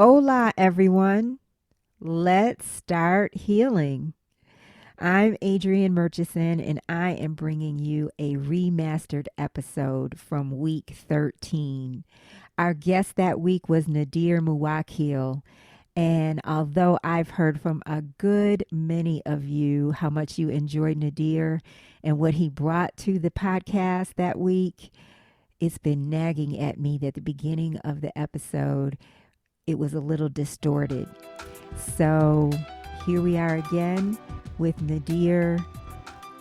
Hola, everyone. Let's start healing. I'm Adrienne Murchison, and I am bringing you a remastered episode from week 13. Our guest that week was Nadir Muwwakkil. And although I've heard from a good many of you how much you enjoyed Nadir and what he brought to the podcast that week, it's been nagging at me that the beginning of the episode it was a little distorted. So here we are again with Nadir.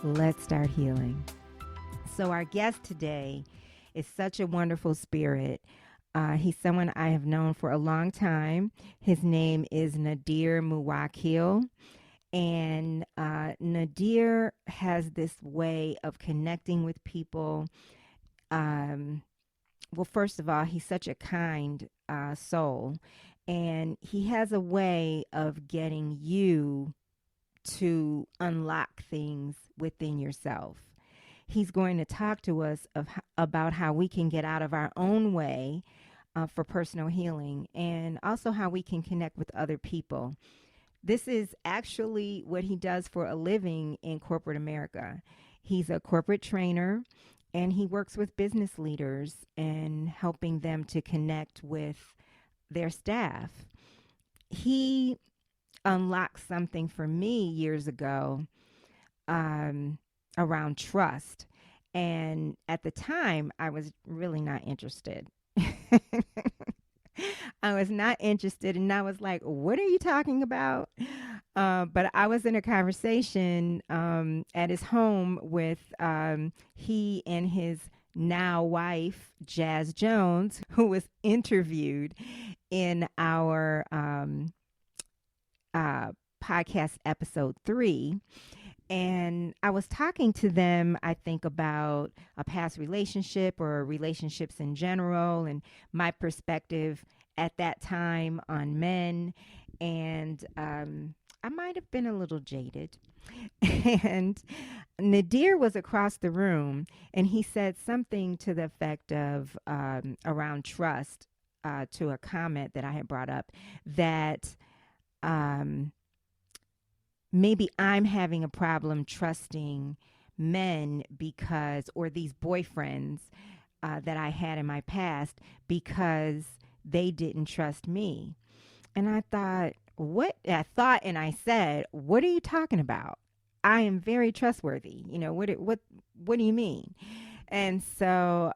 Let's start healing. So our guest today is such a wonderful spirit. He's someone I have known for a long time. His name is Nadir Muwwakkil. And Nadir has this way of connecting with people. Well, first of all, he's such a kind soul, and he has a way of getting you to unlock things within yourself. He's going to talk to us about how we can get out of our own way for personal healing and also how we can connect with other people. This is actually what he does for a living in corporate America. He's a corporate trainer and he works with business leaders and helping them to connect with their staff. He unlocked something for me years ago around trust. And at the time, I was really not interested. I was not interested, and I was like, "What are you talking about?" But I was in a conversation at his home with he and his now wife, Jazz Jones, who was interviewed in our podcast episode 3. And I was talking to them, I think, about a past relationship or relationships in general and my perspective at that time on men. And I might have been a little jaded. And Nadir was across the room and he said something to the effect of around trust to a comment that I had brought up that. Maybe I'm having a problem trusting men because, or these boyfriends that I had in my past because they didn't trust me. And I thought, and I said, what are you talking about? I am very trustworthy. What do you mean? And so,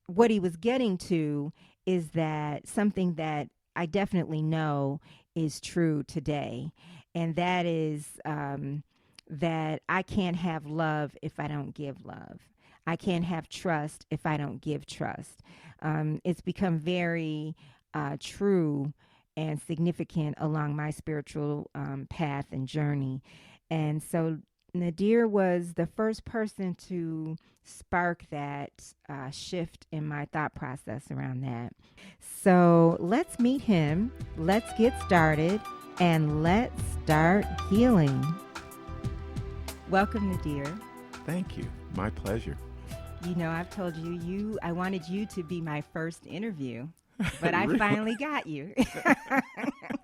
what he was getting to is that something that I definitely know is true today, and that is that I can't have love if I don't give love. I can't have trust if I don't give trust. It's become very true and significant along my spiritual path and journey. And so Nadir was the first person to spark that shift in my thought process around that. So let's meet him. Let's get started and let's start healing. Welcome, Nadir. Thank you. My pleasure. You know, I've told you I wanted you to be my first interview, but I Really? finally got you.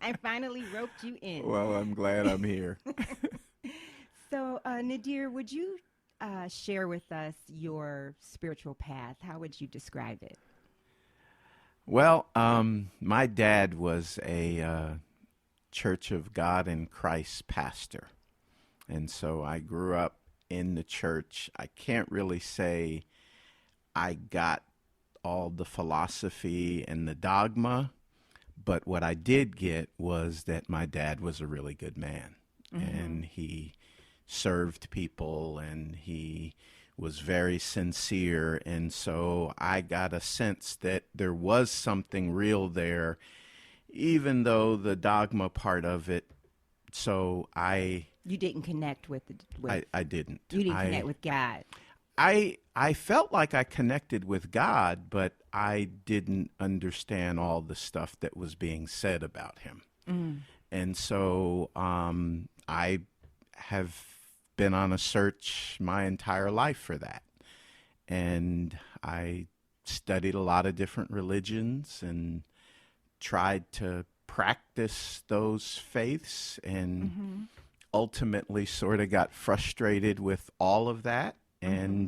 I finally roped you in. Well, I'm glad I'm here. So, Nadir, would you share with us your spiritual path? How would you describe it? Well, my dad was a Church of God in Christ pastor. And so I grew up in the church. I can't really say I got all the philosophy and the dogma, but what I did get was that my dad was a really good man. Mm-hmm. And he served people and he was very sincere. And so I got a sense that there was something real there, even though the dogma part of it. So you didn't connect with I didn't. You didn't connect with God. I felt like I connected with God, but I didn't understand all the stuff that was being said about him. Mm. And so I have been on a search my entire life for that. And I studied a lot of different religions and tried to practice those faiths and Mm-hmm. ultimately sort of got frustrated with all of that. Mm-hmm.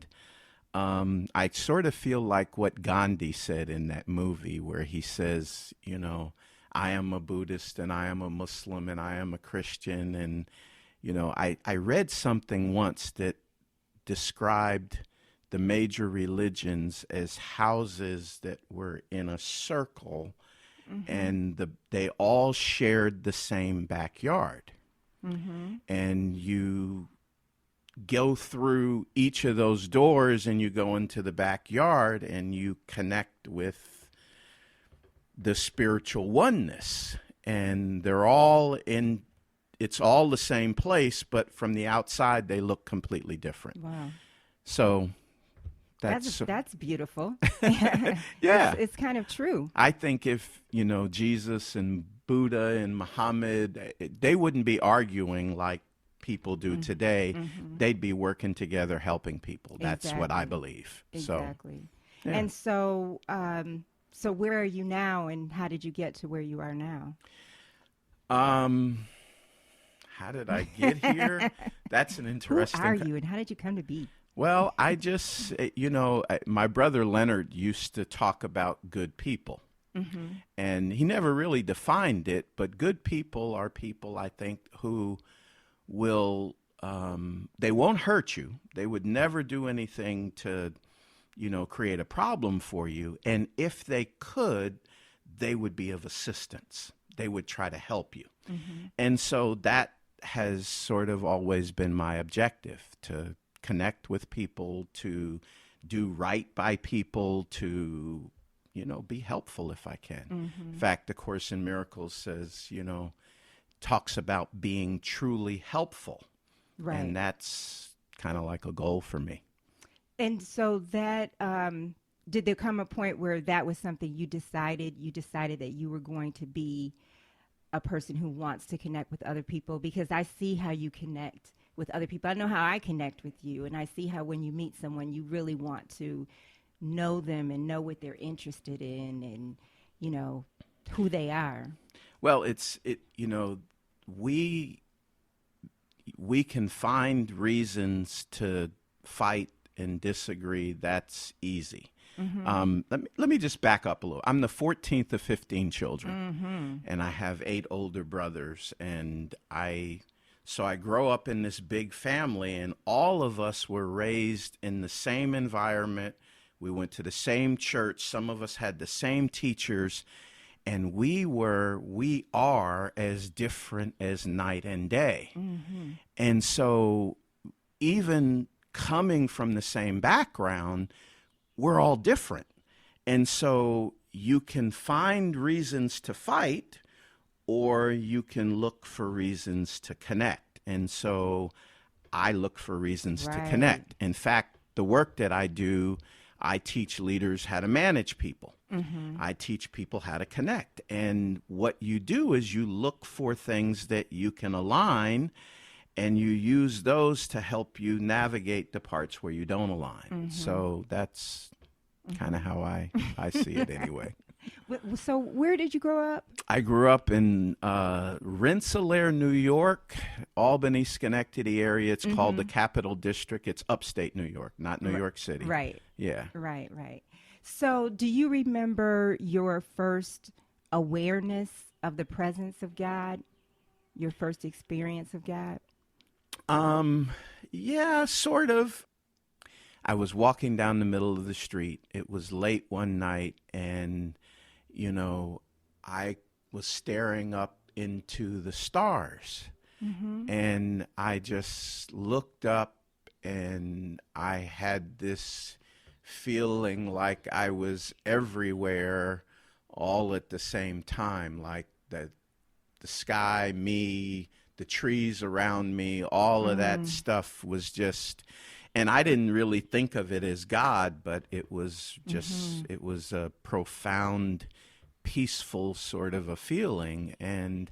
And I sort of feel like what Gandhi said in that movie, where he says, I am a Buddhist and I am a Muslim and I am a Christian. And, I read something once that described the major religions as houses that were in a circle, Mm-hmm. and they all shared the same backyard. Mm-hmm. And you go through each of those doors and you go into the backyard and you connect with the spiritual oneness. And they're all in, it's all the same place, but from the outside they look completely different. Wow. So That's beautiful. yeah. It's kind of true. I think if, Jesus and Buddha and Muhammad, they wouldn't be arguing like people do today. Mm-hmm. They'd be working together, helping people. That's what I Exactly. believe. Exactly. So, yeah. And so where are you now, and how did you get to where you are now? Um, how did I get here? That's an Who interesting. are you, and how did you come to be? Well, I just, my brother Leonard used to talk about good people. Mm-hmm. And he never really defined it, but good people are people, I think, who will, they won't hurt you. They would never do anything to, create a problem for you. And if they could, they would be of assistance. They would try to help you. Mm-hmm. And so that has sort of always been my objective, to connect with people, to do right by people, to, be helpful if I can. Mm-hmm. In fact, the Course in Miracles says, talks about being truly helpful. Right. And that's kind of like a goal for me. And so that did there come a point where that was something you decided that you were going to be a person who wants to connect with other people? Because I see how you connect with other people. I know how I connect with you, and I see how when you meet someone, you really want to know them and know what they're interested in, and who they are. Well, we can find reasons to fight and disagree. That's easy. Mm-hmm. Let me just back up a little. I'm the 14th of 15 children, Mm-hmm. and I have 8 older brothers, and so I grow up in this big family, and all of us were raised in the same environment. We went to the same church. Some of us had the same teachers, and we are as different as night and day. Mm-hmm. And so even coming from the same background, we're all different. And so you can find reasons to fight, or you can look for reasons to connect. And so I look for reasons to Right. connect. In fact, the work that I do, I teach leaders how to manage people. Mm-hmm. I teach people how to connect. And what you do is you look for things that you can align, and you use those to help you navigate the parts where you don't align. Mm-hmm. So that's kind of how I see it anyway. So where did you grow up? I grew up in Rensselaer, New York, Albany, Schenectady area. It's called the Capital District. It's upstate New York, not New York City. Right. Yeah. Right, right. So do you remember your first awareness of the presence of God? Your first experience of God? Yeah, sort of. I was walking down the middle of the street. It was late one night, and, I was staring up into the stars. Mm-hmm. And I just looked up, and I had this feeling like I was everywhere all at the same time, like the sky, me, the trees around me, all of that stuff was just, and I didn't really think of it as God, but it was just, it was a profound, peaceful sort of a feeling. And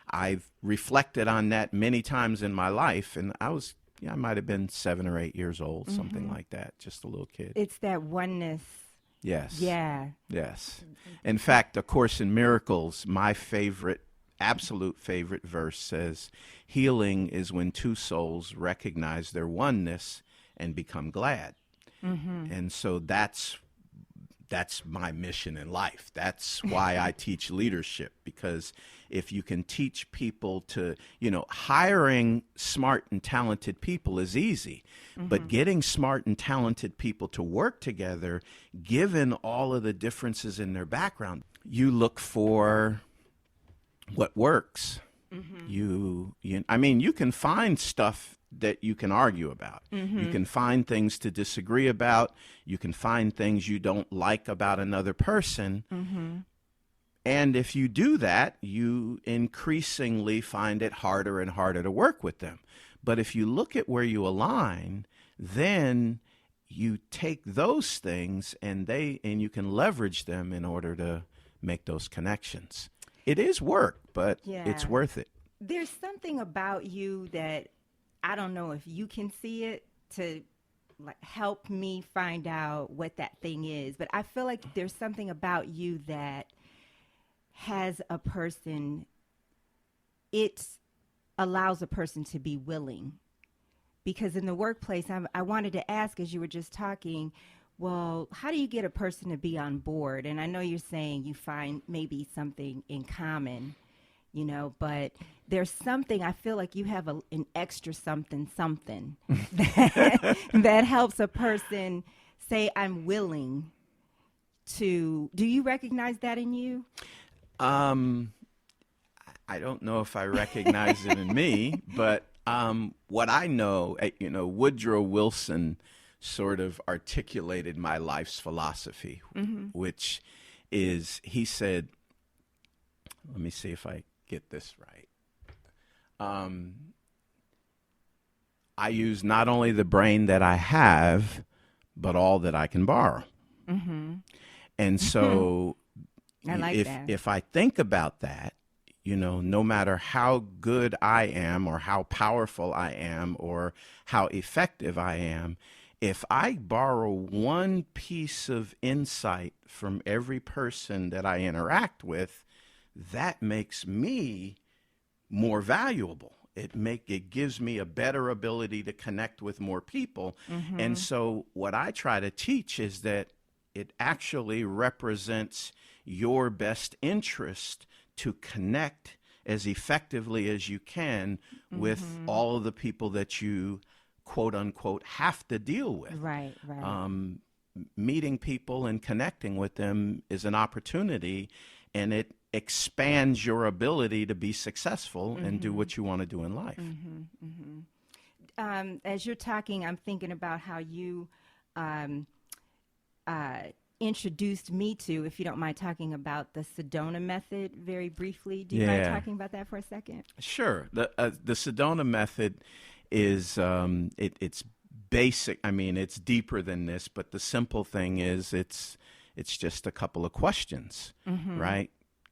I've reflected on that many times in my life, and I might have been 7 or 8 years old, something like that, just a little kid. It's that oneness Yes. Yeah. Yes. In fact, A Course in Miracles, my favorite, absolute favorite verse says, healing is when two souls recognize their oneness and become glad. And so that's my mission in life. That's why I teach leadership, because if you can teach people to, hiring smart and talented people is easy, but getting smart and talented people to work together, given all of the differences in their background, you look for what works. You can find stuff that you can argue about. You can find things to disagree about. You can find things you don't like about another person. And if you do that, you increasingly find it harder and harder to work with them. But if you look at where you align, then you take those things and you can leverage them in order to make those connections. It is work, but it's worth it. There's something about you that I don't know if you can see it to help me find out what that thing is, but I feel like there's something about you that has a person, it allows a person to be willing. Because in the workplace, I wanted to ask, as you were just talking, well, how do you get a person to be on board? And I know you're saying you find maybe something in common, but there's something, I feel like you have an extra something that helps a person say, I'm willing to. Do you recognize that in you? I don't know if I recognize it in me, but what I know, Woodrow Wilson sort of articulated my life's philosophy, which is, he said, let me see if I get this right. I use not only the brain that I have, but all that I can borrow. And so I like that. If I think about that, no matter how good I am or how powerful I am or how effective I am, if I borrow one piece of insight from every person that I interact with, that makes me more valuable. It gives me a better ability to connect with more people. And so what I try to teach is that it actually represents your best interest to connect as effectively as you can with all of the people that you, quote unquote, have to deal with. Right. Meeting people and connecting with them is an opportunity, and it expands your ability to be successful and do what you want to do in life. As you're talking, I'm thinking about how you introduced me to, if you don't mind talking about the Sedona method very briefly. Do you mind talking about that for a second? Sure. The Sedona method is it's basic. I mean, it's deeper than this, but the simple thing is it's just a couple of questions, right?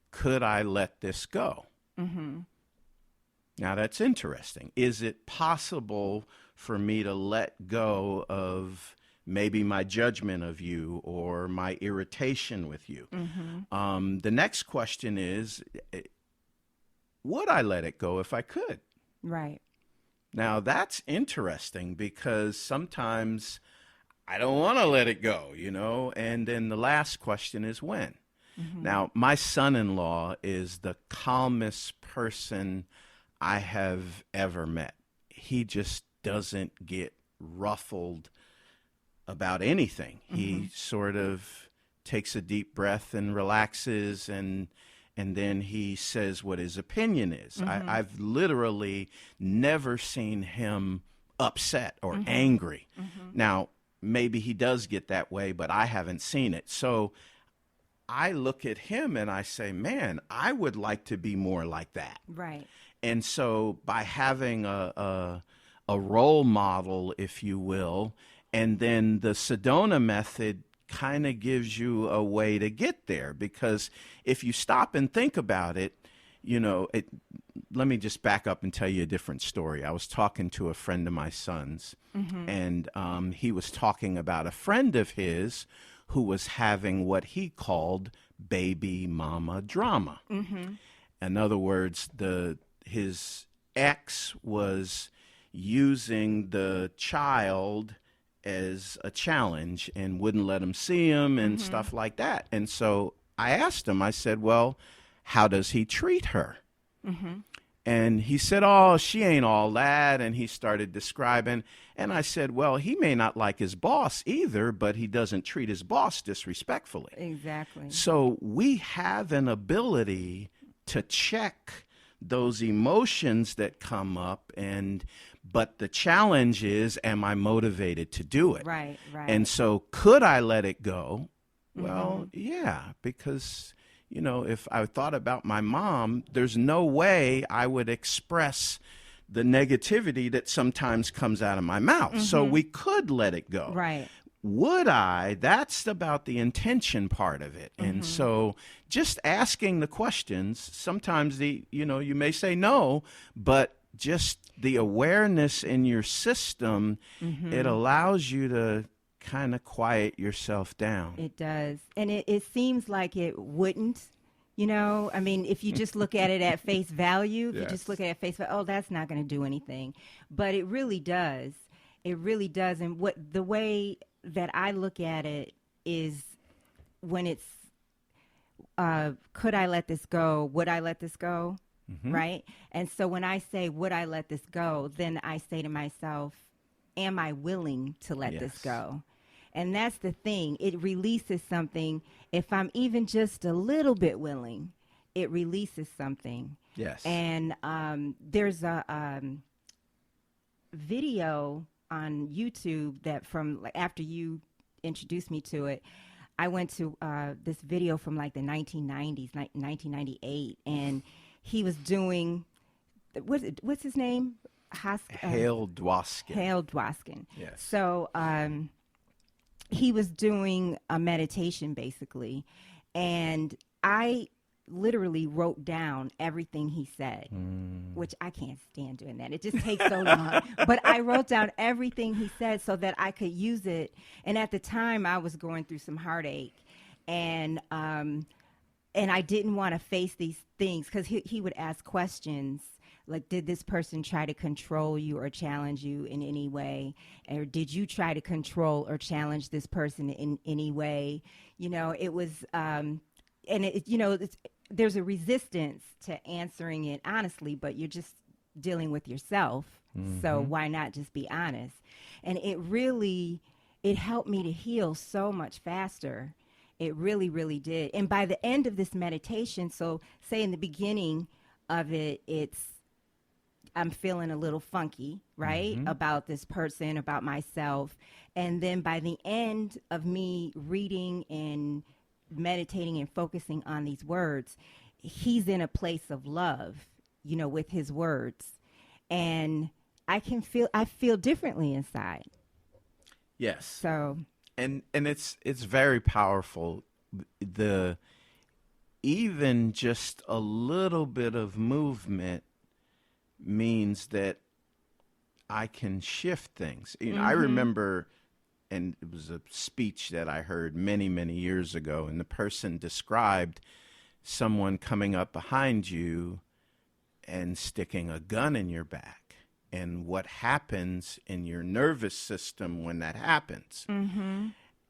Could I let this go? Now that's interesting. Is it possible for me to let go of maybe my judgment of you or my irritation with you? The next question is, would I let it go if I could? Right. Now that's interesting, because sometimes I don't want to let it go, and then the last question is when. Now, my son-in-law is the calmest person I have ever met. He just doesn't get ruffled about anything. He sort of takes a deep breath and relaxes, and then he says what his opinion is. I've literally never seen him upset or angry. Now, maybe he does get that way, but I haven't seen it. So I look at him and I say, man, I would like to be more like that. Right. And so by having a role model, if you will, and then the Sedona method kind of gives you a way to get there, because if you stop and think about it, let me just back up and tell you a different story. I was talking to a friend of my son's, and he was talking about a friend of his who was having what he called baby mama drama. In other words, his ex was using the child as a challenge and wouldn't let him see him and stuff like that. And so I asked him, I said, well, how does he treat her? And he said, oh, she ain't all that. And he started describing. And I said, well, he may not like his boss either, but he doesn't treat his boss disrespectfully. Exactly. So we have an ability to check those emotions that come up, but the challenge is, am I motivated to do it? Right. And so could I let it go? Well, yeah, because if I thought about my mom, there's no way I would express the negativity that sometimes comes out of my mouth. So we could let it go. Right. Would I? That's about the intention part of it. And so just asking the questions, sometimes you may say no, but just the awareness in your system, it allows you to kind of quiet yourself down. It does. And it seems like it wouldn't, I mean, if you just look at it at face value, if you just look at it at face value, oh, that's not going to do anything. But it really does. It really does. And the way that I look at it is when it's, could I let this go? Would I let this go? Right? And so when I say, would I let this go? Then I say to myself, am I willing to let this go? And that's the thing. It releases something. If I'm even just a little bit willing, it releases something. Yes. And there's a video on YouTube that after you introduced me to it, I went to this video from like the 1990s, 1998, and he was doing, what's his name? Hale Dwoskin. Hale Dwoskin. Yes. So he was doing a meditation basically, and I literally wrote down everything he said, which I can't stand doing that. It just takes so long. But I wrote down everything he said so that I could use it. And at the time, I was going through some heartache, and I didn't want to face these things because he would ask questions like, did this person try to control you or challenge you in any way? Or did you try to control or challenge this person in any way? It was, and there's a resistance to answering it honestly, but you're just dealing with yourself. So why not just be honest? And it helped me to heal so much faster. It really, really did. And by the end of this meditation, so say in the beginning of it, I'm feeling a little funky, right? About this person, about myself. And then by the end of me reading and meditating and focusing on these words, he's in a place of love, with his words. And I feel differently inside. Yes. So. And it's very powerful. Even just a little bit of movement means that I can shift things. I remember, and it was a speech that I heard many, many years ago, and the person described someone coming up behind you and sticking a gun in your back, and what happens in your nervous system when that happens.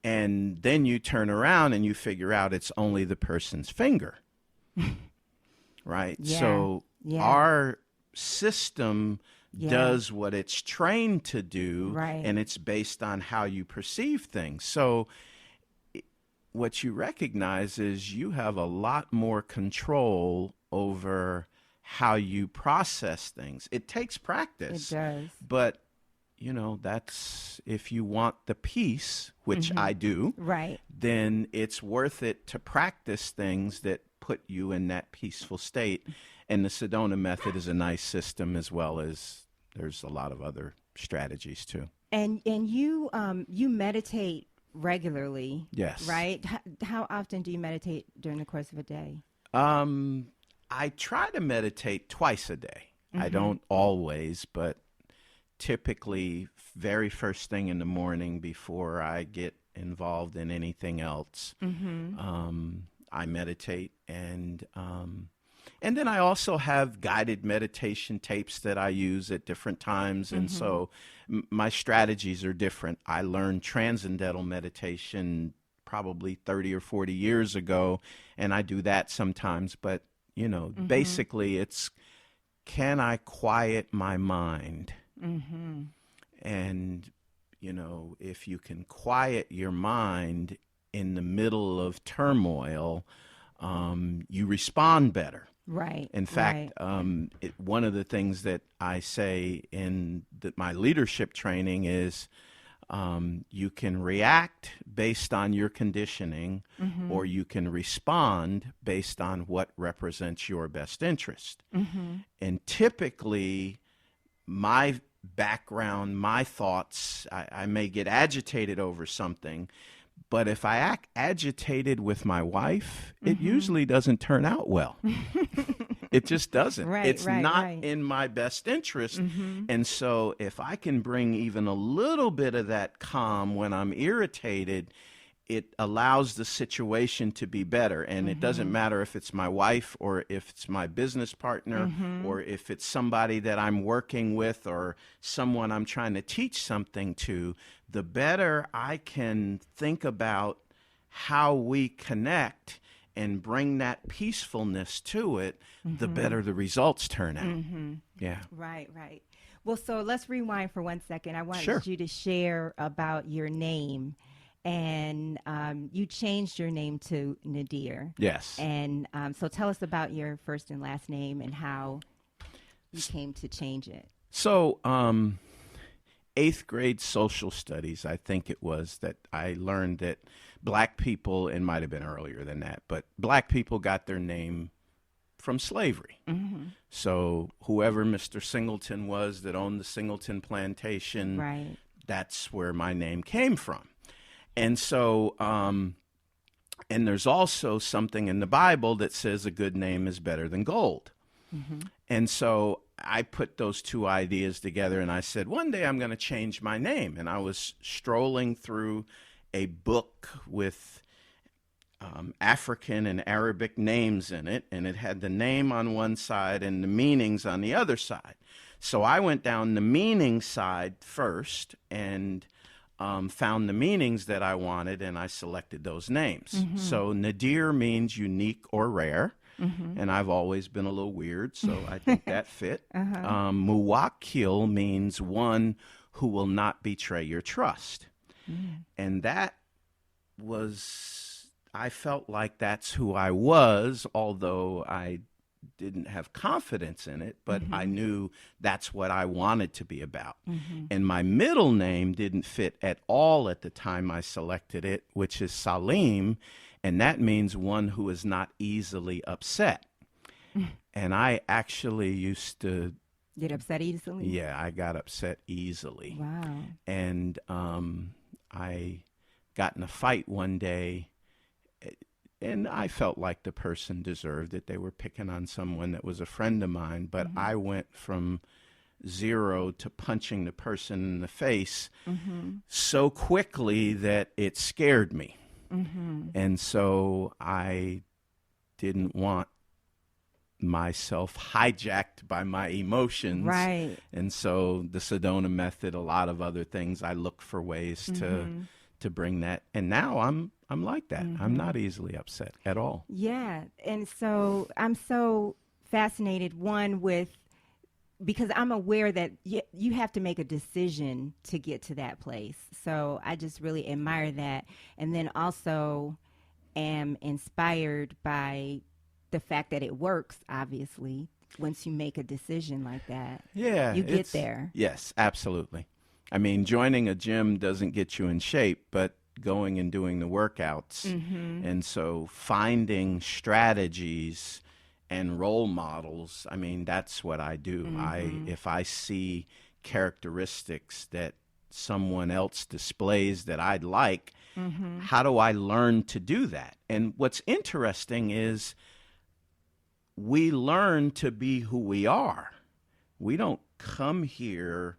And then you turn around and you figure out it's only the person's finger. Right? Yeah. So our system does what it's trained to do, right. And it's based on how you perceive things. So what you recognize is you have a lot more control over how you process things. It takes practice. It does. But, that's if you want the peace, which I do, right, then it's worth it to practice things that put you in that peaceful state. And the Sedona method is a nice system, as well as there's a lot of other strategies too. And you meditate regularly. Yes. Right? How often do you meditate during the course of a day? I try to meditate twice a day. I don't always, but typically very first thing in the morning before I get involved in anything else. I meditate, and then I also have guided meditation tapes that I use at different times. And so my strategies are different. I learned transcendental meditation probably 30 or 40 years ago, and I do that sometimes. But, basically it's, can I quiet my mind? And, if you can quiet your mind in the middle of turmoil, you respond better. Right. In fact, one of the things that I say in my leadership training is you can react based on your conditioning, or you can respond based on what represents your best interest. And typically, my background, my thoughts, I may get agitated over something, but if I act agitated with my wife, it usually doesn't turn out well. It just doesn't. It's not in my best interest. And so if I can bring even a little bit of that calm when I'm irritated, it allows the situation to be better. And it doesn't matter if it's my wife or if it's my business partner or if it's somebody that I'm working with or someone I'm trying to teach something to. The better I can think about how we connect and bring that peacefulness to it, the better the results turn out. Yeah. Right. Well, so let's rewind for 1 second. I wanted Sure. you to share about your name. And you changed your name to Nadir. Yes. And so tell us about your first and last name and how you came to change it. So, 8th grade social studies, I think it was, that I learned that black people, it might have been earlier than that, but black people got their name from slavery. So whoever Mr. Singleton was that owned the Singleton plantation, that's where my name came from. And so, and there's also something in the Bible that says a good name is better than gold. And so I put those two ideas together and I said, one day I'm going to change my name. And I was strolling through a book with African and Arabic names in it, and it had the name on one side and the meanings on the other side. So I went down the meaning side first and found the meanings that I wanted, and I selected those names. So Nadir means unique or rare, and I've always been a little weird, so I think that fit. Muwwakkil means one who will not betray your trust. And that was, I felt like that's who I was, although I didn't have confidence in it, but I knew that's what I wanted to be about. And my middle name didn't fit at all at the time I selected it, which is Salim, and that means one who is not easily upset. And I actually used to get upset easily? Yeah, I got upset easily. Wow. And I got in a fight one day, and I felt like the person deserved it. They were picking on someone that was a friend of mine, but I went from 0 to punching the person in the face so quickly that it scared me. And so I didn't want myself hijacked by my emotions. Right. And so the Sedona method, a lot of other things, I look for ways to bring that. And now I'm like that. I'm not easily upset at all. Yeah. And so I'm so fascinated, because I'm aware that you have to make a decision to get to that place. So I just really admire that. And then also am inspired by the fact that it works, obviously, once you make a decision like that. Yeah. You get there. Yes, absolutely. I mean, joining a gym doesn't get you in shape, but going and doing the workouts. And so finding strategies and role models, I mean, that's what I do. If I see characteristics that someone else displays that I'd like, how do I learn to do that? And what's interesting is we learn to be who we are. We don't come here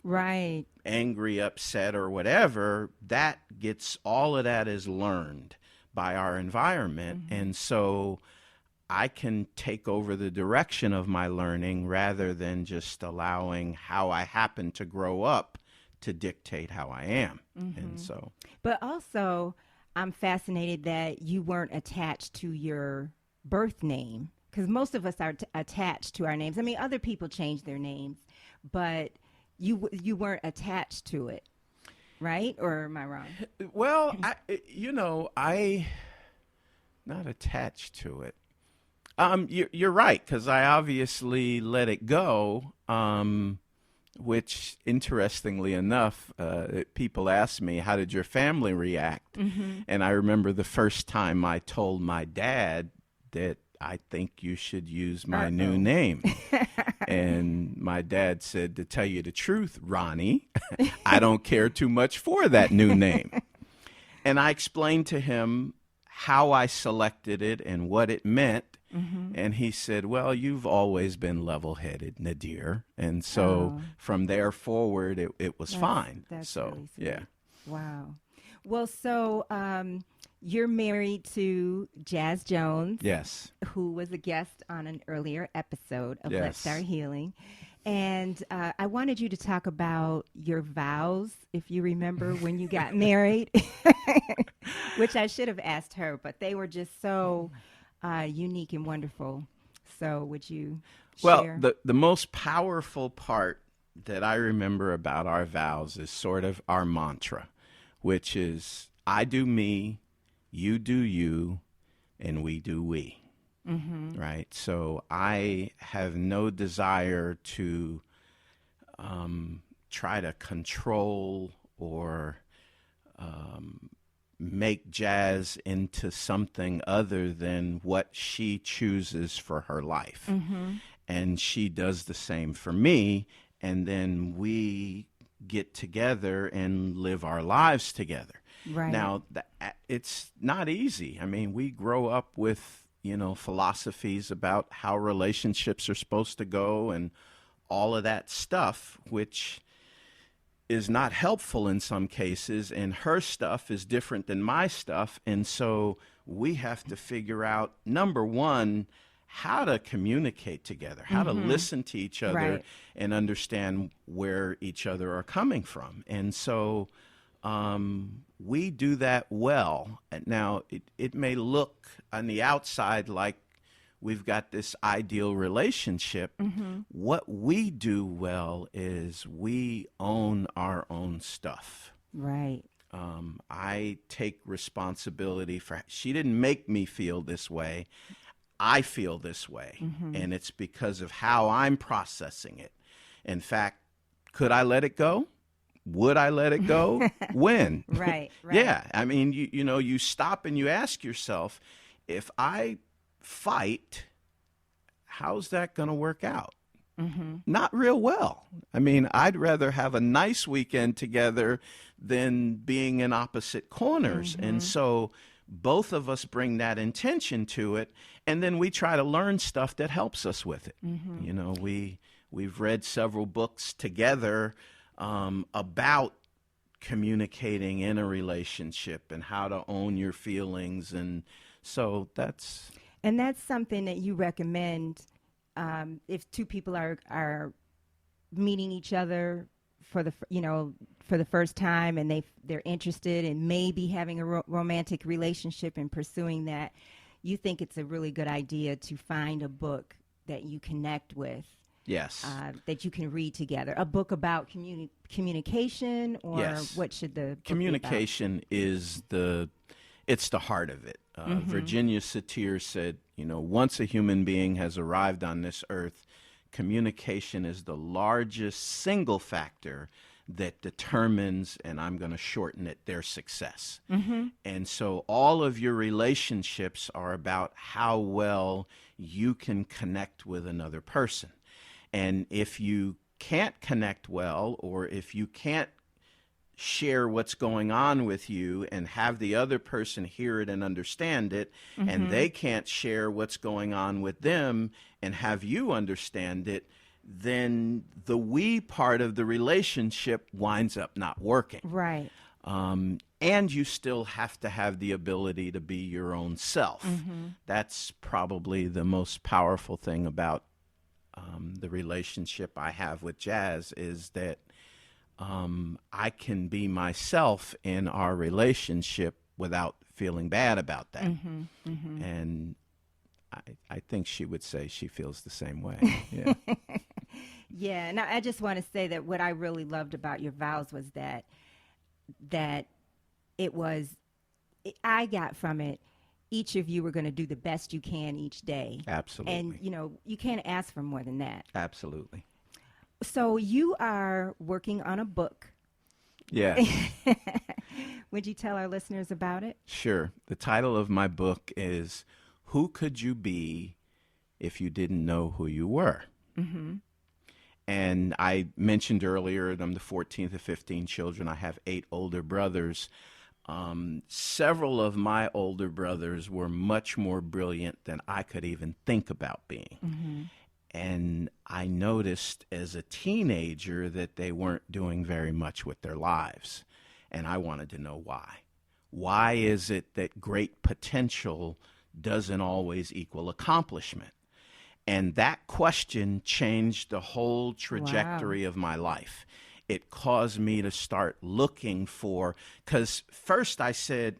Right. angry, upset, or whatever, all of that is learned by our environment. And so I can take over the direction of my learning rather than just allowing how I happen to grow up to dictate how I am. And so, But also, I'm fascinated that you weren't attached to your birth name because most of us are attached to our names. I mean, other people change their names, but you weren't attached to it, right? Or am I wrong? well, I not attached to it. You're right, because I obviously let it go. Which, interestingly enough, people ask me, "How did your family react?" And I remember the first time I told my dad that I think you should use my new name. And my dad said, "To tell you the truth, Ronnie, I don't care too much for that new name." And I explained to him how I selected it and what it meant. And he said, "Well, you've always been level-headed, Nadir." And so from there forward, it was fine. That's So, really sweet. yeah. Wow. Well, so you're married to Jazz Jones, Yes. who was a guest on an earlier episode of Yes. Let's Start Healing. And I wanted you to talk about your vows, if you remember when you got married, which I should have asked her, but they were just so unique and wonderful. So would you share? Well, the most powerful part that I remember about our vows is sort of our mantra, which is, I do me, you do you, and we do we. Right? So I have no desire to try to control or make Jazz into something other than what she chooses for her life. And she does the same for me. And then we get together and live our lives together. Right. Now, it's not easy. I mean, we grow up with, philosophies about how relationships are supposed to go and all of that stuff, which is not helpful in some cases. And her stuff is different than my stuff. And so we have to figure out, number one, how to communicate together, how to listen to each other Right. and understand where each other are coming from. And so we do that well. Now, it may look on the outside like we've got this ideal relationship. What we do well is we own our own stuff. Right. I take responsibility for, she didn't make me feel this way. I feel this way. And it's because of how I'm processing it. In fact, could I let it go? Would I let it go? When? Right. Right. Yeah. I mean, you stop and you ask yourself, if I fight, how's that going to work out? Not real well. I mean, I'd rather have a nice weekend together than being in opposite corners. And so both of us bring that intention to it, and then we try to learn stuff that helps us with it. We've read several books together about communicating in a relationship and how to own your feelings, and so that's something that you recommend if two people are meeting each other for the first time and they're interested in maybe having a romantic relationship and pursuing that. You think it's a really good idea to find a book that you connect with. Yes. That you can read together. A book about communication, or Yes. what should the book Communication is it's the heart of it. Virginia Satir said, once a human being has arrived on this earth, communication is the largest single factor that determines, and I'm going to shorten it, their success. And so all of your relationships are about how well you can connect with another person. And if you can't connect well, or if you can't share what's going on with you and have the other person hear it and understand it, and they can't share what's going on with them and have you understand it, then the we part of the relationship winds up not working. Right. And you still have to have the ability to be your own self. That's probably the most powerful thing about the relationship I have with Jazz, is that I can be myself in our relationship without feeling bad about that. And I think she would say she feels the same way. Yeah. Yeah. Now, I just want to say that what I really loved about your vows was that it was, I got from it, each of you were going to do the best you can each day. Absolutely. And, you know, you can't ask for more than that. Absolutely. So you are working on a book. Yeah. Would you tell our listeners about it? Sure. The title of my book is Who Could You Be If You Didn't Know Who You Were? And I mentioned earlier that I'm the 14th of 15 children. I have 8 older brothers. Several of my older brothers were much more brilliant than I could even think about being. And I noticed as a teenager that they weren't doing very much with their lives. And I wanted to know why. Why is it that great potential doesn't always equal accomplishment? And that question changed the whole trajectory of my life. It caused me to start looking for, because first I said,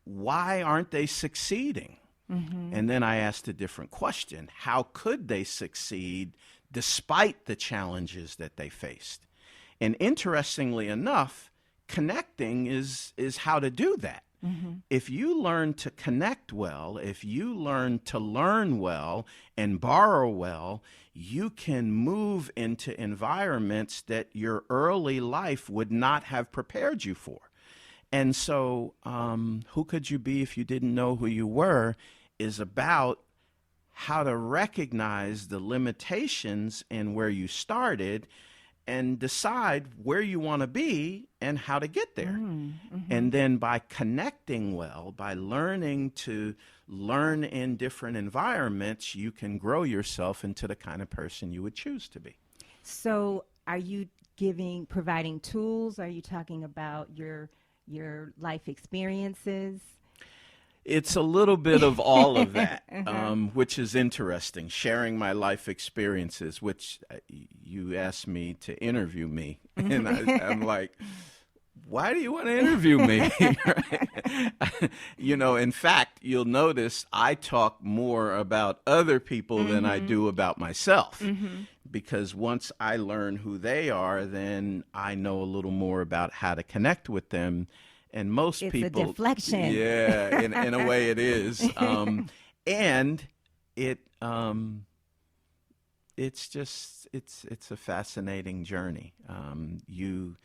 why aren't they succeeding? And then I asked a different question. How could they succeed despite the challenges that they faced? And interestingly enough, connecting is how to do that. If you learn to connect well, if you learn to learn well and borrow well, you can move into environments that your early life would not have prepared you for. And so, who could you be if you didn't know who you were is about how to recognize the limitations in where you started and decide where you want to be and how to get there. And then by connecting well, by learning to learn in different environments, you can grow yourself into the kind of person you would choose to be. So are you providing tools? Are you talking about your life experiences? It's a little bit of all of that, which is interesting, sharing my life experiences, which you asked me to interview me. And I'm like, why do you want to interview me? You know, in fact, you'll notice I talk more about other people than I do about myself. Because once I learn who they are, then I know a little more about how to connect with them. And most it's people, a deflection. Yeah, in a way it is. And it's a fascinating journey. You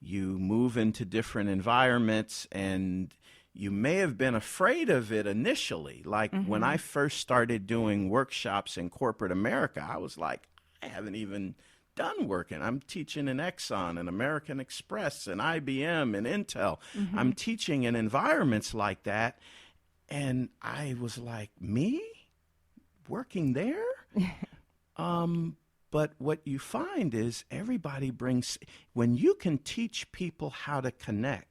move into different environments, and you may have been afraid of it initially. Like when I first started doing workshops in corporate America, I was like, I haven't even done working. I'm teaching in Exxon and American Express and IBM and Intel. I'm teaching in environments like that. And I was like, me? Working there? But what you find is everybody brings, when you can teach people how to connect,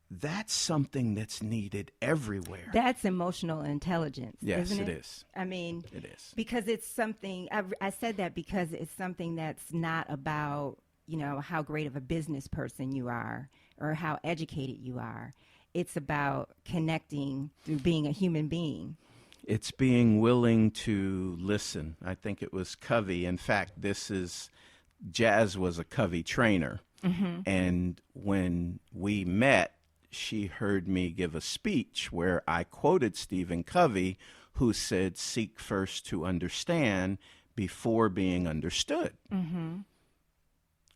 that's something that's needed everywhere. That's emotional intelligence, yes, isn't it? It is. I mean, it is. Because it's something, I said that because it's something that's not about, you know, how great of a business person you are or how educated you are. It's about connecting through being a human being. It's being willing to listen. I think it was Covey. In fact, Jazz was a Covey trainer. And when we met, she heard me give a speech where I quoted Stephen Covey, who said, seek first to understand before being understood.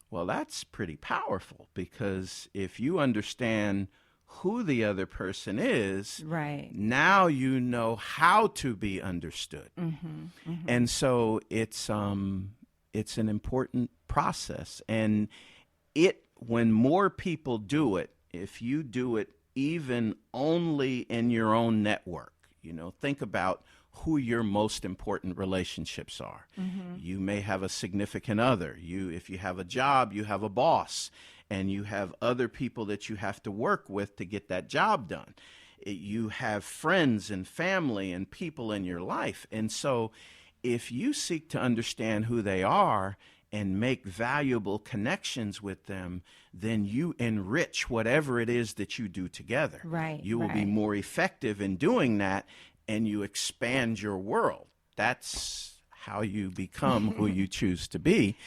Well, that's pretty powerful, because if you understand who the other person is, right, now you know how to be understood. And so it's an important process. And when more people do it, if you do it even only in your own network, you know, think about who your most important relationships are. You may have a significant other. If you have a job, you have a boss, and you have other people that you have to work with to get that job done. You have friends and family and people in your life. And so if you seek to understand who they are and make valuable connections with them, then you enrich whatever it is that you do together. Right. You will be right. more effective in doing that, and you expand your world. That's how you become who you choose to be.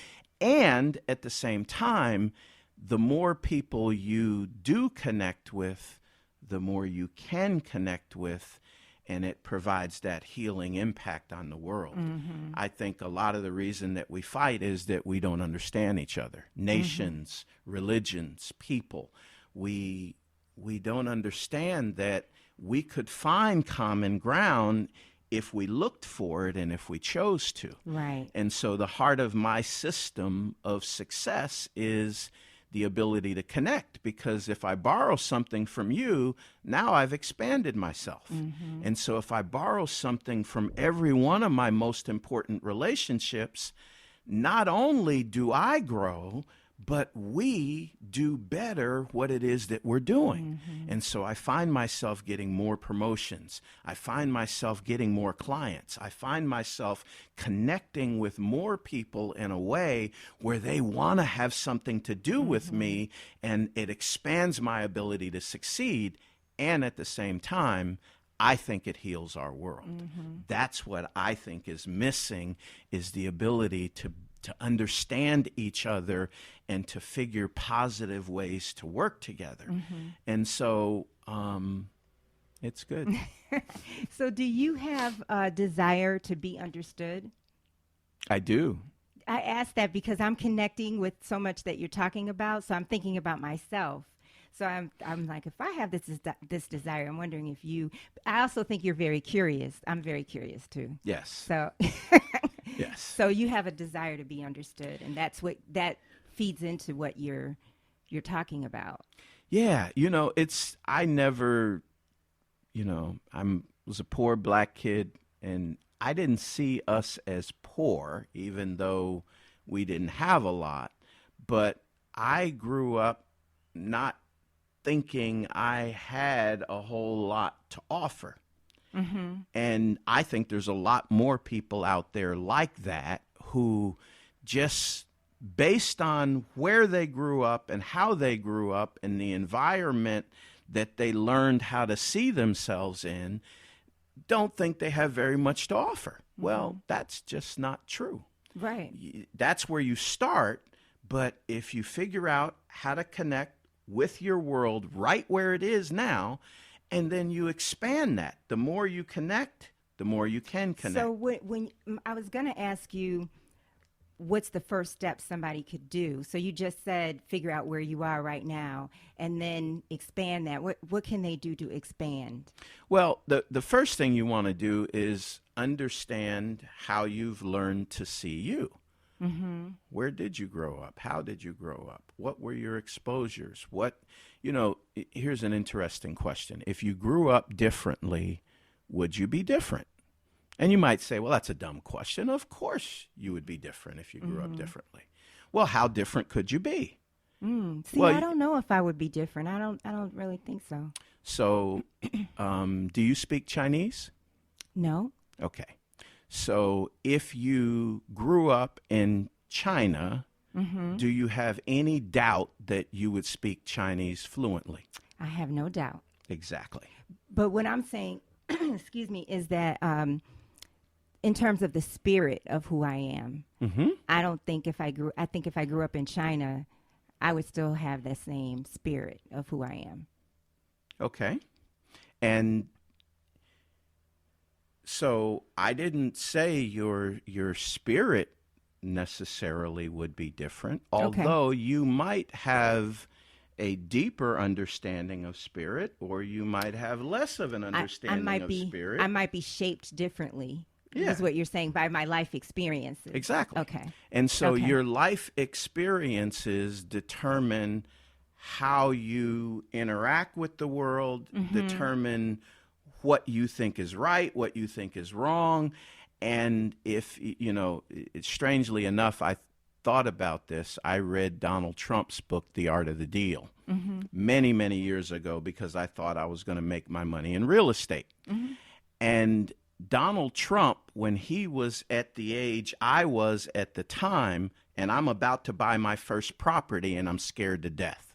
And at the same time, the more people you do connect with, the more you can connect with, and it provides that healing impact on the world. I think a lot of the reason that we fight is that we don't understand each other. Nations, religions, people. We don't understand that we could find common ground if we looked for it and if we chose to. Right. And so the heart of my system of success is the ability to connect, because if I borrow something from you, now I've expanded myself. And so if I borrow something from every one of my most important relationships, not only do I grow, but we do better what it is that we're doing. And so I find myself getting more promotions. I find myself getting more clients. I find myself connecting with more people in a way where they want to have something to do with me, and it expands my ability to succeed. And at the same time, I think it heals our world. That's what I think is missing, is the ability to understand each other and to figure positive ways to work together. And so it's good. So do you have a desire to be understood? I do. I ask that because I'm connecting with so much that you're talking about, so I'm thinking about myself. So I'm like, if I have this desire, I'm wondering if you. I also think you're very curious. I'm very curious too. Yes. So. Yes. So you have a desire to be understood, and that feeds into what you're talking about. Yeah, I never, I was a poor black kid, and I didn't see us as poor, even though we didn't have a lot. But I grew up not thinking I had a whole lot to offer. And I think there's a lot more people out there like that who just based on where they grew up and how they grew up and the environment that they learned how to see themselves in, don't think they have very much to offer. Well, that's just not true. Right. That's where you start. But if you figure out how to connect with your world right where it is now, and then you expand that. The more you connect, the more you can connect. So when I was going to ask you, what's the first step somebody could do? So you just said figure out where you are right now, and then expand that. What can they do to expand? Well, the first thing you want to do is understand how you've learned to see you. Where did you grow up? How did you grow up? What were your exposures? Here's an interesting question. If you grew up differently, would you be different? And you might say, well, that's a dumb question. Of course you would be different if you grew up differently. Well, how different could you be? See, I don't know if I would be different. I don't really think so. So, do you speak Chinese? No. Okay. So if you grew up in China, do you have any doubt that you would speak Chinese fluently? I have no doubt. Exactly. But what I'm saying, excuse me, is that in terms of the spirit of who I am, I don't think I think if I grew up in China, I would still have that same spirit of who I am. Okay. And so I didn't say your spirit necessarily would be different, although you might have a deeper understanding of spirit, or you might have less of an understanding of spirit. I might be shaped differently, is what you're saying, by my life experiences. Exactly. Okay. And so your life experiences determine how you interact with the world, determine what you think is right, what you think is wrong. And if, strangely enough, I thought about this. I read Donald Trump's book, The Art of the Deal, many, many years ago because I thought I was going to make my money in real estate. And Donald Trump, when he was at the age I was at the time, and I'm about to buy my first property and I'm scared to death.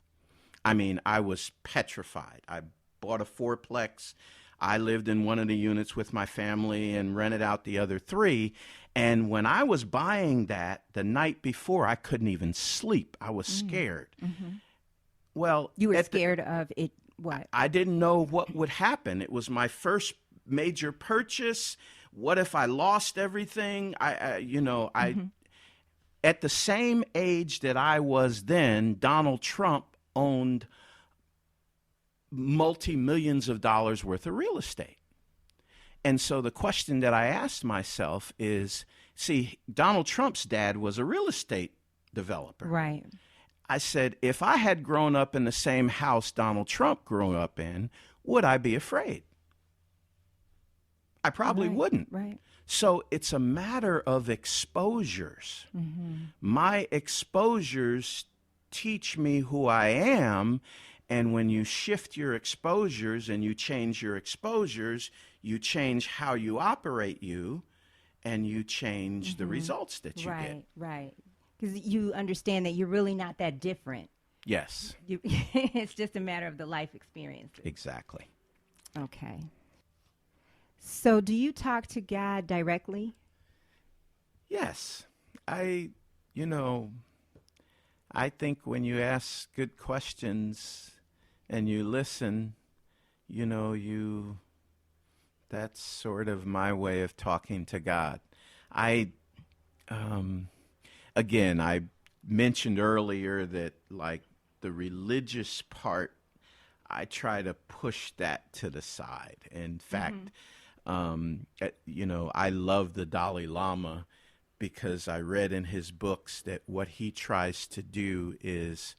I mean, I was petrified. I bought a fourplex. I lived in one of the units with my family and rented out the other three. And when I was buying that the night before, I couldn't even sleep. I was scared. Well, you were scared of it. What? I didn't know what would happen. It was my first major purchase. What if I lost everything? At the same age that I was then, Donald Trump owned multi-millions of dollars worth of real estate. And so the question that I asked myself is, see, Donald Trump's dad was a real estate developer. Right. I said, if I had grown up in the same house Donald Trump grew up in, would I be afraid? I probably wouldn't. Right. So it's a matter of exposures. My exposures teach me who I am. And when you shift your exposures and you change your exposures, you change how you operate and you change the results that you get. Right. Because you understand that you're really not that different. Yes. It's just a matter of the life experiences. Exactly. Okay. So do you talk to God directly? Yes. I think when you ask good questions and you listen, that's sort of my way of talking to God. Again, I mentioned earlier that like the religious part, I try to push that to the side. In fact, I love the Dalai Lama because I read in his books that what he tries to do is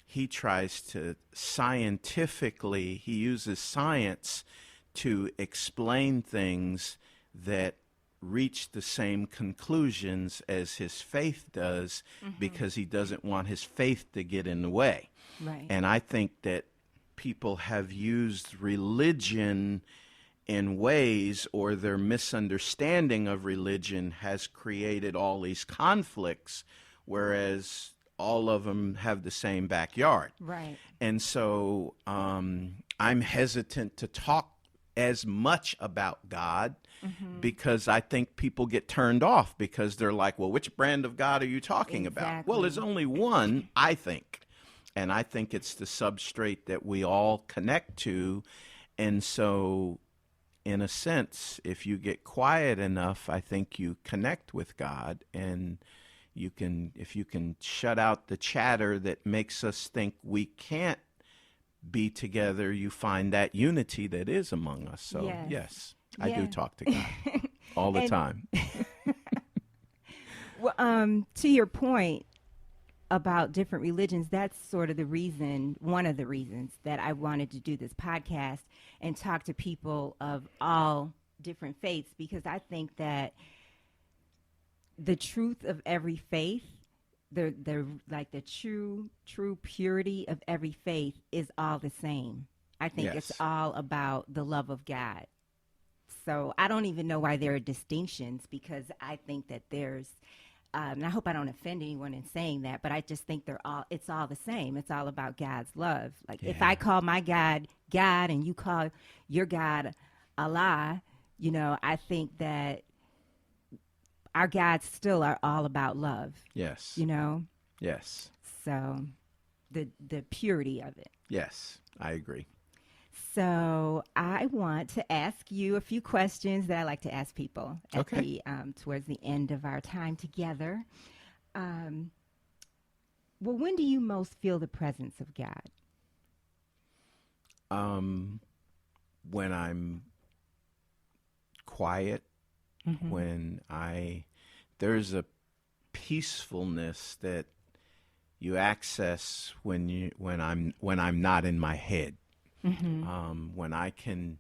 he tries to he uses science to explain things that reach the same conclusions as his faith does because he doesn't want his faith to get in the way. Right. And I think that people have used religion in ways, or their misunderstanding of religion has created all these conflicts, whereas all of them have the same backyard. Right. And so I'm hesitant to talk as much about God because I think people get turned off because they're like, well, which brand of God are you talking about? Well, there's only one, I think. And I think it's the substrate that we all connect to. And so, in a sense, if you get quiet enough, I think you connect with God. And if you can shut out the chatter that makes us think we can't be together, you find that unity that is among us. So, yes, I do talk to God all the time. Well, to your point about different religions, that's sort of one of the reasons that I wanted to do this podcast and talk to people of all different faiths, because I think that the truth of every faith, the true purity of every faith is all the same. I think it's all about the love of God. So I don't even know why there are distinctions, because I think that there's, and I hope I don't offend anyone in saying that, but I just think it's all the same. It's all about God's love. Like if I call my God, God, and you call your God Allah, I think that our gods still are all about love. Yes. Yes. So the purity of it. Yes, I agree. So I want to ask you a few questions that I like to ask people at towards the end of our time together. Well, when do you most feel the presence of God? When I'm quiet, when there's a peacefulness that you access when I'm not in my head. When I can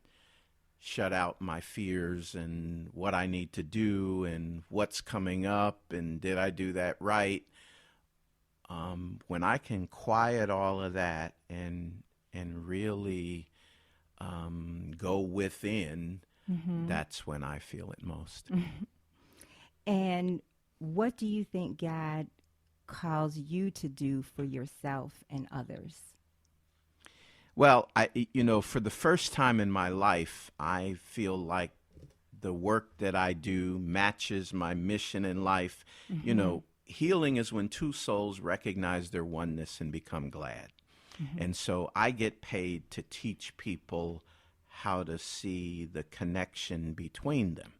shut out my fears and what I need to do and what's coming up and did I do that right. When I can quiet all of that and really go within, that's when I feel it most. And what do you think God calls you to do for yourself and others? Well, for the first time in my life, I feel like the work that I do matches my mission in life. Healing is when two souls recognize their oneness and become glad. And so I get paid to teach people how to see the connection between them.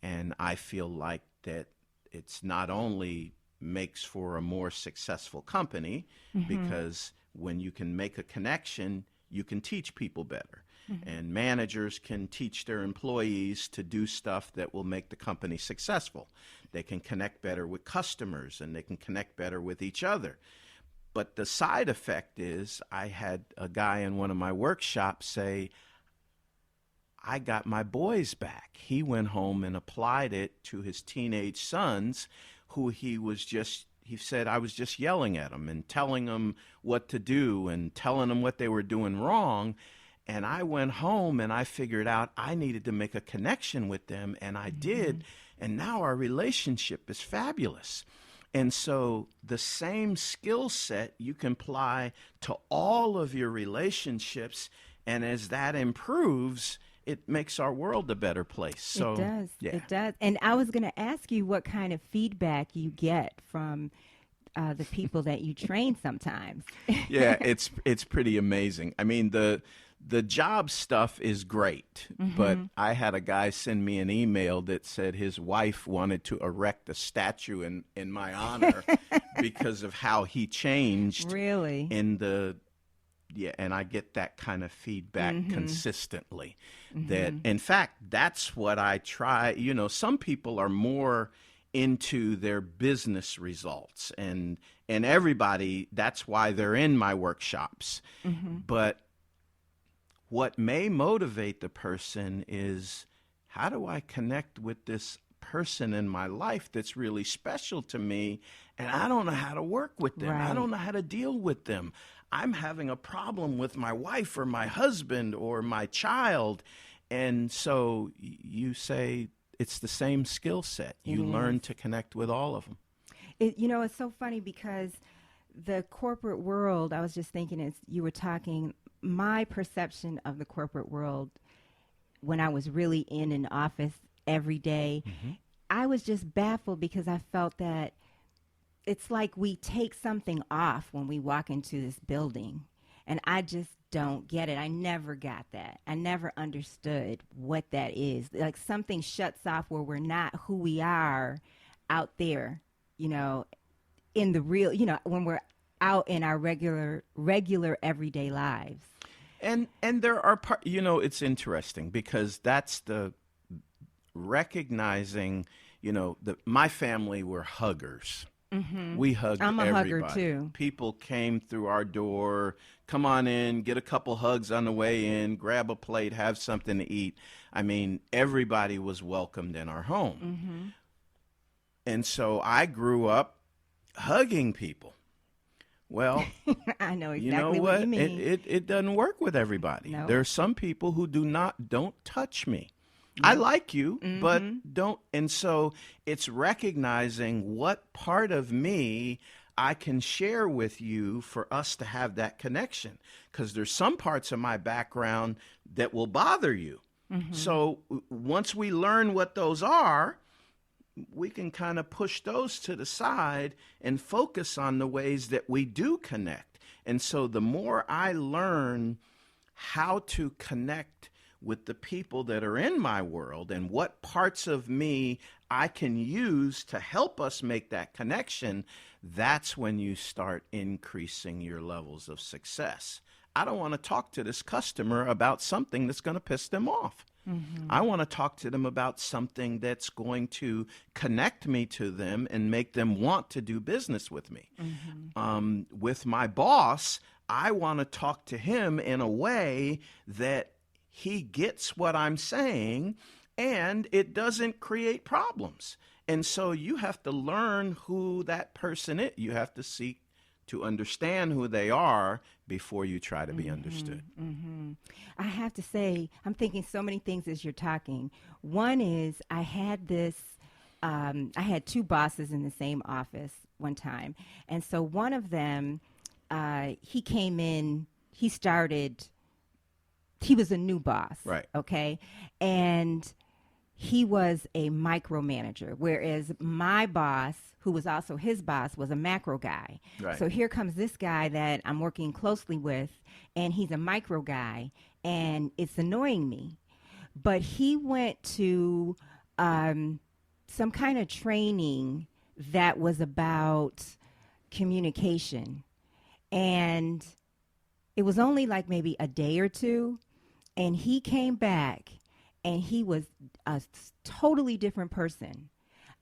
And I feel like that it's not only makes for a more successful company, because when you can make a connection, you can teach people better. And managers can teach their employees to do stuff that will make the company successful. They can connect better with customers and they can connect better with each other. But the side effect is I had a guy in one of my workshops say, I got my boys back. He went home and applied it to his teenage sons, who he said I was just yelling at them and telling them what to do and telling them what they were doing wrong. And I went home and I figured out I needed to make a connection with them, and I did. And now our relationship is fabulous. And so the same skill set you can apply to all of your relationships. And as that improves, it makes our world a better place. So, it does. Yeah. It does. And I was going to ask you what kind of feedback you get from the people that you train sometimes. Yeah, it's pretty amazing. I mean, the job stuff is great, but I had a guy send me an email that said his wife wanted to erect a statue in my honor because of how he changed. Really? And I get that kind of feedback consistently. That, in fact, that's what I try. Some people are more into their business results, and everybody, that's why they're in my workshops. But what may motivate the person is, how do I connect with this person in my life that's really special to me, and I don't know how to work with them. Right. I don't know how to deal with them. I'm having a problem with my wife or my husband or my child. And so you say it's the same skill set. You learn to connect with all of them. It's so funny because the corporate world, I was just thinking as you were talking, my perception of the corporate world when I was really in an office every day, I was just baffled because I felt that it's like we take something off when we walk into this building. And I just don't get it. I never got that. I never understood what that is. Like something shuts off where we're not who we are out there, in the real, when we're out in our regular everyday lives. And there are it's interesting because that's the recognizing, my family were huggers. We hugged I'm a everybody. hugger too. People came through our door, come on in, get a couple hugs on the way in, grab a plate, have something to eat. I mean, everybody was welcomed in our home. And so I grew up hugging people. Well, I know exactly you know what you mean. It doesn't work with everybody. No. There are some people who don't touch me. I like you, but don't. And so it's recognizing what part of me I can share with you for us to have that connection. Because there's some parts of my background that will bother you. So once we learn what those are, we can kind of push those to the side and focus on the ways that we do connect. And so the more I learn how to connect with the people that are in my world and what parts of me I can use to help us make that connection, that's when you start increasing your levels of success. I don't want to talk to this customer about something that's going to piss them off. I want to talk to them about something that's going to connect me to them and make them want to do business with me. With my boss, I want to talk to him in a way that he gets what I'm saying and it doesn't create problems. And so you have to learn who that person is. You have to seek to understand who they are before you try to be understood. I have to say, I'm thinking so many things as you're talking. One is I had two bosses in the same office one time. And so one of them, he came in, he was a new boss. Right. Okay. And he was a micromanager, whereas my boss, who was also his boss, was a macro guy. Right. So here comes this guy that I'm working closely with, and he's a micro guy, and it's annoying me. But he went to some kind of training that was about communication. And it was only like maybe a day or two, and he came back and he was a totally different person.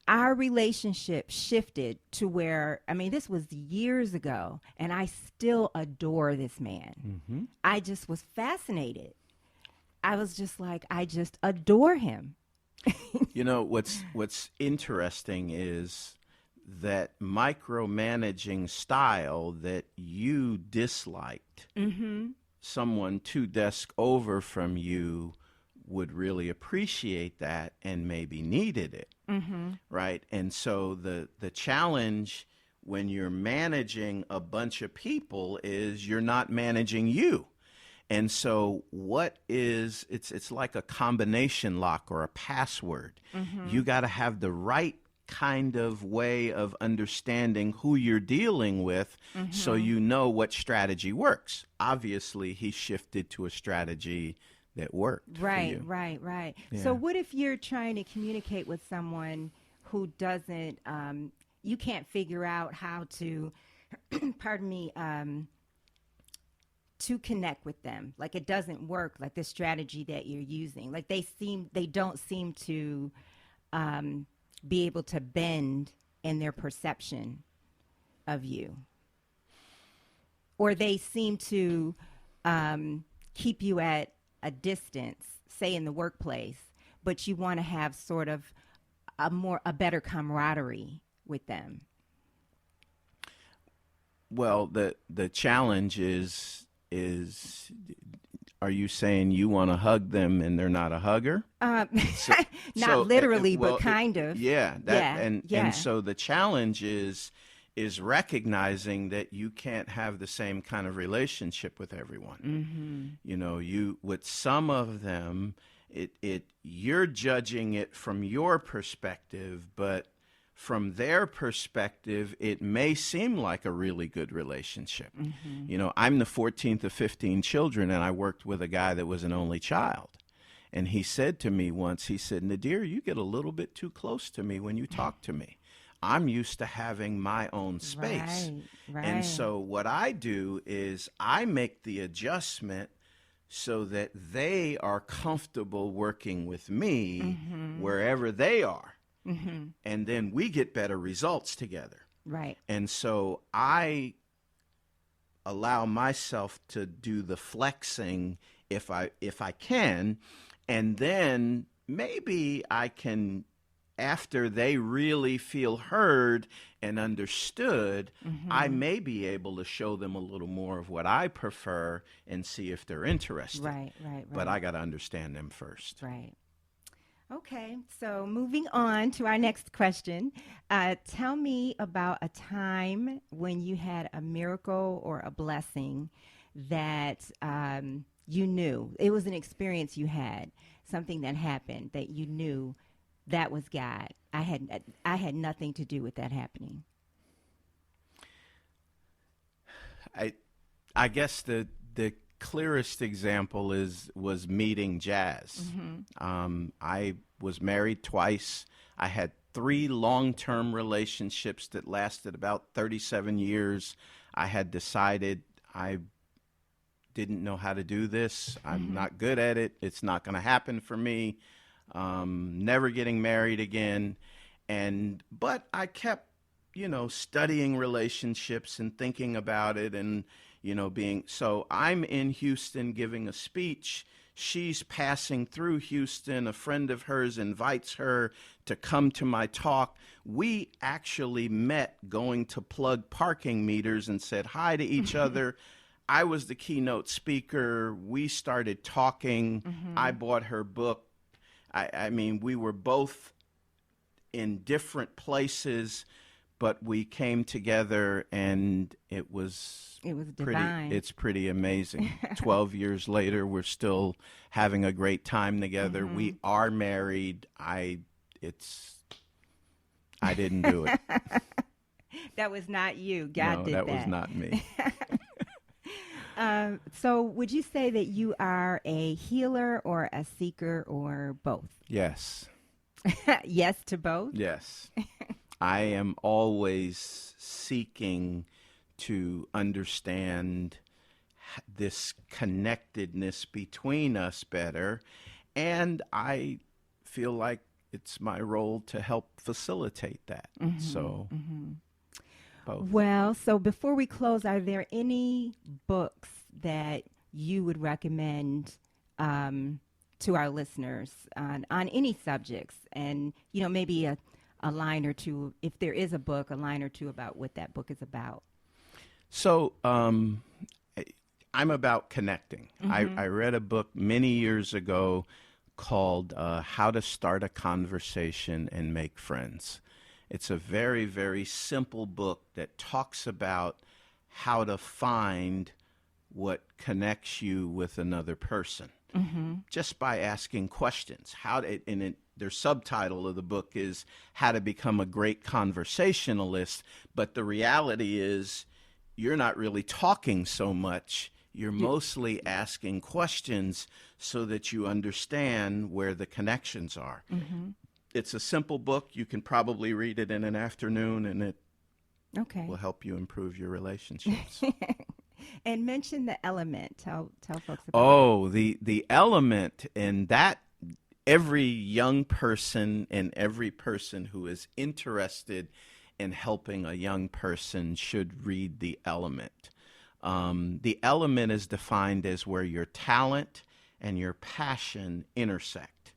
Our relationship shifted to where, I mean, this was years ago, and I still adore this man. Mm-hmm. I just was fascinated. I was just like, I just adore him. You know, what's interesting is that micromanaging style that you disliked, someone two desks over from you would really appreciate that and maybe needed it, right? And so the challenge when you're managing a bunch of people is you're not managing you. And so it's like a combination lock or a password. You got to have the right kind of way of understanding who you're dealing with so you know what strategy works. Obviously, he shifted to a strategy that worked for you. Right. Yeah. So what if you're trying to communicate with someone who doesn't, you can't figure out how to, pardon me, to connect with them? Like it doesn't work, like the strategy that you're using. Like they don't seem to be able to bend in their perception of you. Or they seem to keep you at a distance, say in the workplace, but you want to have sort of a better camaraderie with them. Well, the challenge is are you saying you want to hug them and they're not a hugger? Not literally, but kind of. Yeah, and so the challenge is recognizing that you can't have the same kind of relationship with everyone. You know, with some of them, you're judging it from your perspective, but from their perspective, it may seem like a really good relationship. You know, I'm the 14th of 15 children, and I worked with a guy that was an only child. And he said to me once, he said, Nadir, you get a little bit too close to me when you talk to me. I'm used to having my own space. Right. And so what I do is I make the adjustment so that they are comfortable working with me wherever they are. And then we get better results together. Right. And so I allow myself to do the flexing if I can, and then maybe I can, after they really feel heard and understood, I may be able to show them a little more of what I prefer and see if they're interested. Right. But I got to understand them first. Right. Okay, so moving on to our next question. Tell me about a time when you had a miracle or a blessing that you knew. It was an experience you had, something that happened that you knew that was God. I had nothing to do with that happening. I guess the clearest example was meeting Jazz. I was married twice. I had 3 long-term relationships that lasted about 37 years. I had decided I didn't know how to do this. I'm not good at it. It's not going to happen for me. Never getting married again. But I kept, studying relationships and thinking about it and, so I'm in Houston giving a speech she's passing through Houston. A friend of hers invites her to come to my talk. We actually met going to plug parking meters and said hi to each other. I was the keynote speaker. We started talking. I bought her book. I mean, we were both in different places, but we came together, and it was divine. It's pretty amazing. 12 years later, we're still having a great time together. We are married. I didn't do it. That was not you. God did that. No, that was not me. So would you say that you are a healer or a seeker or both? Yes. Yes to both? Yes. I am always seeking to understand this connectedness between us better, and I feel like it's my role to help facilitate that. So both. Well, so before we close, are there any books that you would recommend to our listeners on any subjects? And, maybe a line or two, if there is a book, a line or two about what that book is about. So I'm about connecting. I read a book many years ago called How to Start a Conversation and Make Friends. It's a very, very simple book that talks about how to find what connects you with another person just by asking questions. Their subtitle of the book is How to Become a Great Conversationalist, but the reality is you're not really talking so much. You're mostly asking questions so that you understand where the connections are. It's a simple book. You can probably read it in an afternoon, and it will help you improve your relationships. And mention the element. Tell folks about the element, and that every young person and every person who is interested in helping a young person should read The Element. The element is defined as where your talent and your passion intersect.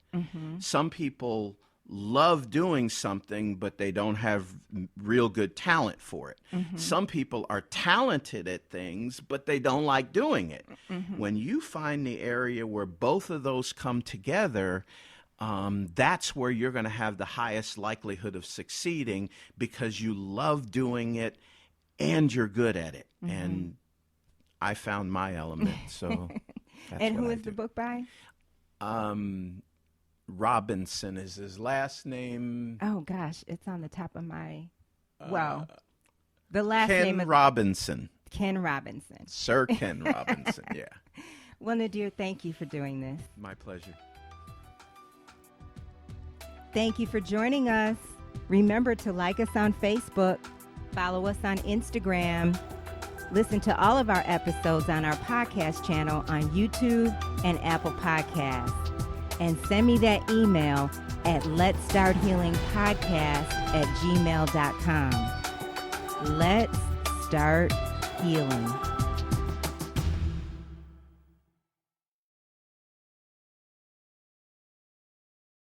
Some people love doing something, but they don't have real good talent for it. Some people are talented at things, but they don't like doing it. When you find the area where both of those come together, that's where you're going to have the highest likelihood of succeeding, because you love doing it and you're good at it. And I found my element. So that's and what who I is do. the book by? Robinson is his last name. Oh gosh, it's on the top of my the last name Ken Robinson. Ken Robinson. Sir Ken Robinson, yeah. Well, Nadir, thank you for doing this. My pleasure. Thank you for joining us. Remember to like us on Facebook, follow us on Instagram, listen to all of our episodes on our podcast channel on YouTube and Apple Podcasts, and send me that email at letstarthealingpodcast@gmail.com. Let's start healing.